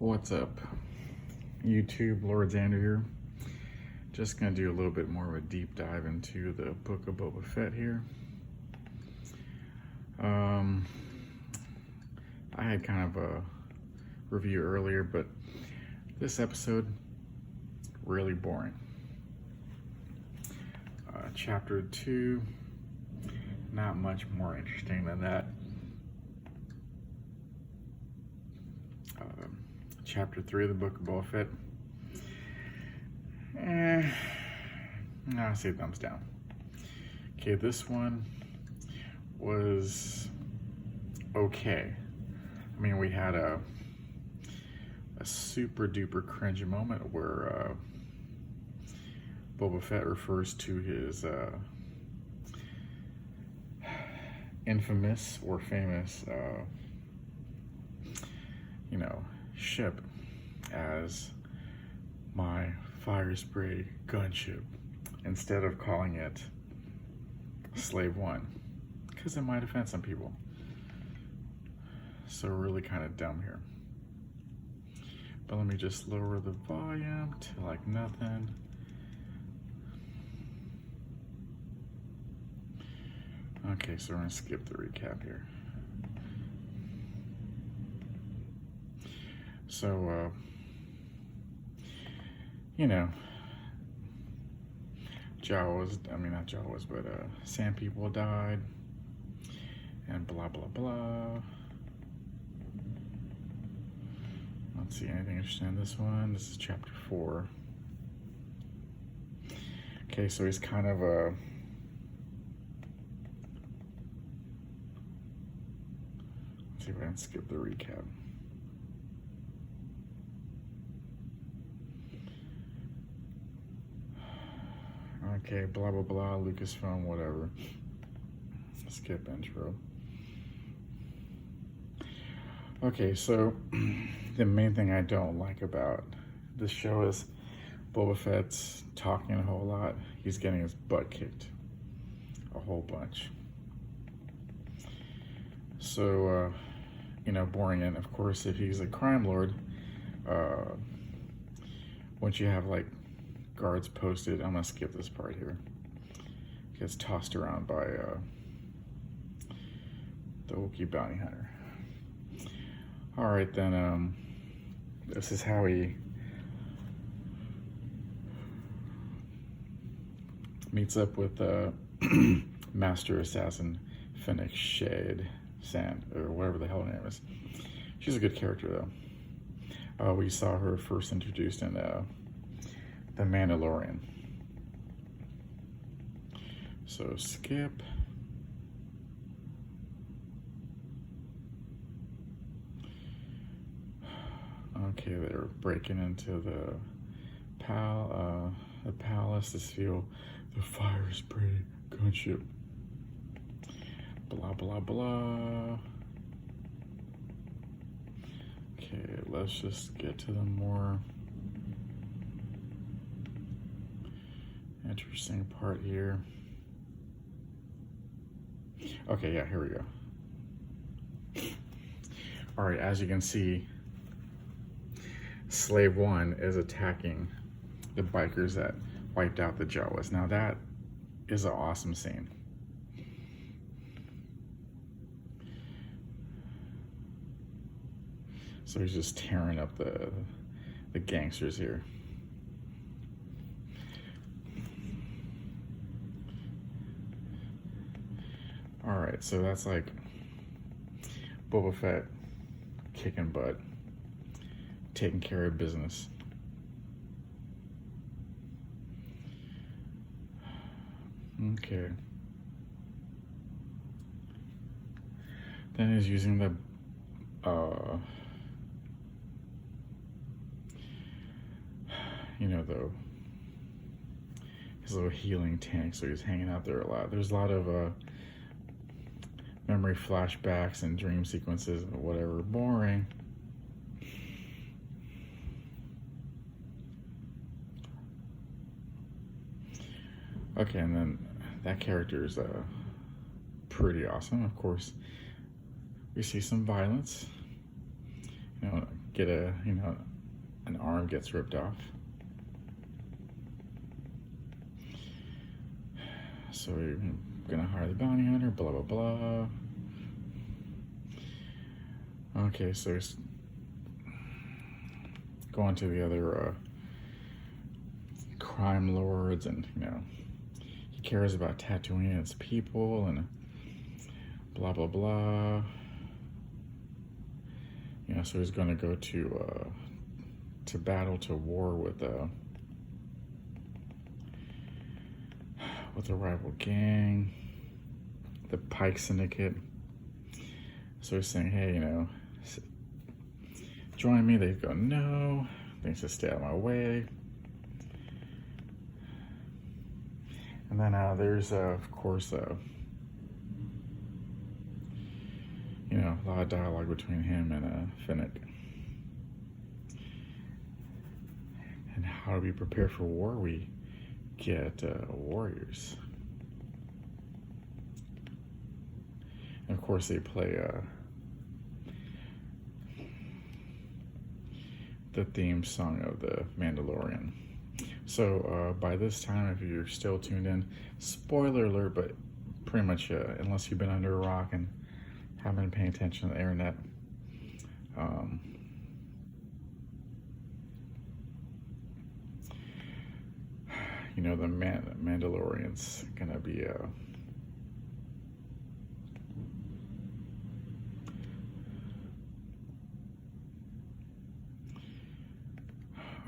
What's up, YouTube? Lord Xander here. Just gonna do a little bit more of a deep dive into the book of Boba Fett here. I had kind of a review earlier, but this episode, really boring. Chapter 2, not much more interesting than that. Chapter 3 of the book of Boba Fett, I'll say thumbs down. Okay, this one was okay. I mean, we had a super duper cringy moment where Boba Fett refers to his infamous or famous ship as my fire spray gunship instead of calling it Slave One, because it might offend some people. So really kind of dumb here. But let me just lower the volume to like nothing. Okay, so we're gonna skip the recap here. So, Sand people died, and blah, blah, blah. Let's see, anything interesting in this one? This is chapter 4. Okay, so he's kind of a... Let's see if I can skip the recap. Okay, blah, blah, blah, Lucasfilm, whatever. Skip intro. Okay, so the main thing I don't like about this show is Boba Fett's talking a whole lot. He's getting his butt kicked a whole bunch. So, boring. And of course, if he's a crime lord, once you have like guards posted, I'm gonna skip this part here. Gets tossed around by the Wookiee bounty hunter. All right, then. This is how he meets up with Master Assassin Fennec Shade Sand, or whatever the hell her name is. She's a good character though. We saw her first introduced in the Mandalorian. So skip. Okay, they're breaking into the palace to steal the fire spray gunship. Blah blah blah. Okay, let's just get to the more interesting part here. Okay, yeah, here we go. All right, as you can see, Slave One is attacking the bikers that wiped out the Jawas. Now that is an awesome scene. So he's just tearing up the gangsters here. All right, so that's like Boba Fett kicking butt, taking care of business. Okay. Then he's using the his little healing tank, so he's hanging out there a lot. There's a lot of memory flashbacks and dream sequences and whatever. Boring. Okay, and then that character is pretty awesome. Of course, we see some violence. get an arm gets ripped off. So we're gonna hire the bounty hunter, blah, blah, blah. Okay, so he's going to the other crime lords, and he cares about Tatooine and its people, and blah, blah, blah. So he's gonna go to battle, to war with a rival gang, the Pike Syndicate. So he's saying, hey, join me. They go, no, thanks to stay out of my way. And then there's, of course, a lot of dialogue between him and Finnick. And how do we prepare for war? We get warriors. And of course, they play the theme song of the Mandalorian. So by this time, if you're still tuned in, spoiler alert, but pretty much unless you've been under a rock and haven't been paying attention to the internet, the Mandalorian's gonna be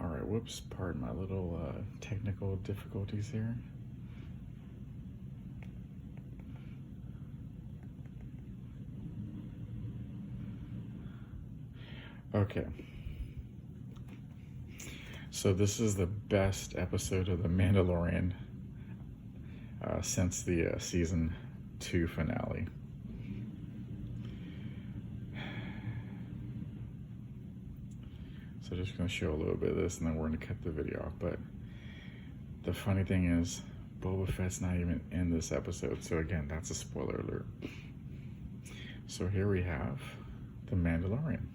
all right, whoops, pardon my little technical difficulties here. Okay. So this is the best episode of The Mandalorian since the season 2 finale. So just going to show a little bit of this, and then we're going to cut the video off. But the funny thing is, Boba Fett's not even in this episode. So again, that's a spoiler alert. So here we have The Mandalorian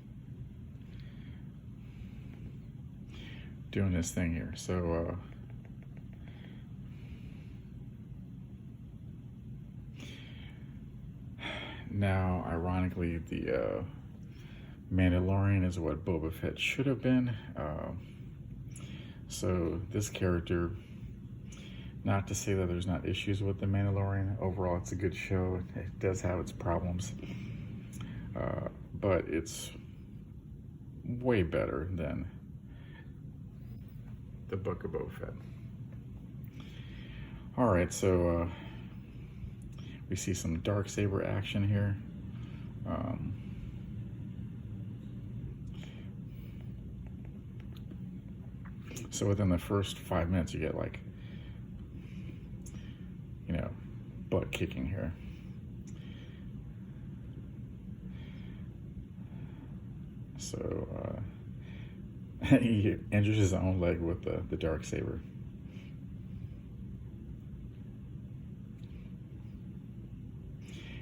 doing his thing here. So now, ironically, the Mandalorian is what Boba Fett should have been. So this character, not to say that there's not issues with the Mandalorian. Overall, it's a good show. It does have its problems, but it's way better than the Book of Boba Fett. All right, so we see some darksaber action here. So within the first 5 minutes, you get butt kicking here. So he injures his own leg with the darksaber.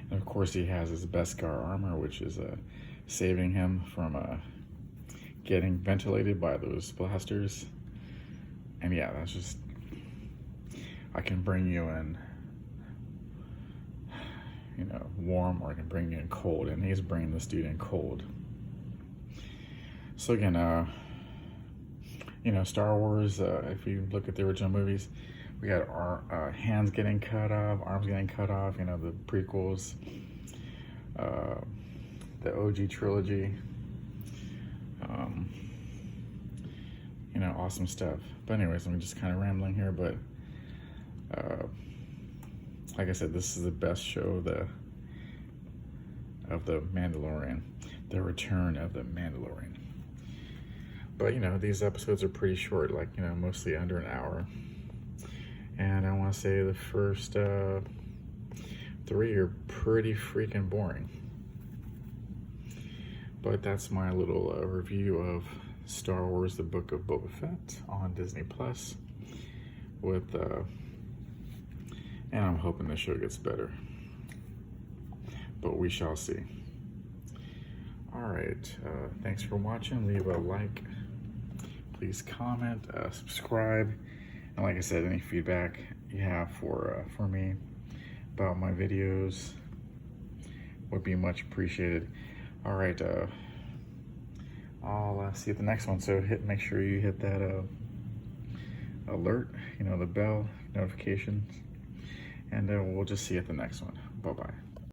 And of course, he has his Beskar armor, which is saving him from getting ventilated by those blasters. And yeah, that's just, I can bring you in, warm, or I can bring you in cold, and he's bringing this dude in cold. So again, Star Wars, if you look at the original movies, we got our hands getting cut off, arms getting cut off, the prequels, the OG trilogy, awesome stuff. But anyways, I'm just kind of rambling here, but like I said, this is the best show of the Mandalorian, the return of the Mandalorian. But these episodes are pretty short, mostly under an hour. And I want to say the first 3 are pretty freaking boring. But that's my little review of Star Wars: The Book of Boba Fett on Disney Plus. And I'm hoping the show gets better, but we shall see. All right, thanks for watching. Leave a like, please comment, subscribe, and like I said, any feedback you have for me about my videos would be much appreciated. All right, I'll see you at the next one. So make sure you hit that alert, the bell notifications, and we'll just see you at the next one. Bye-bye.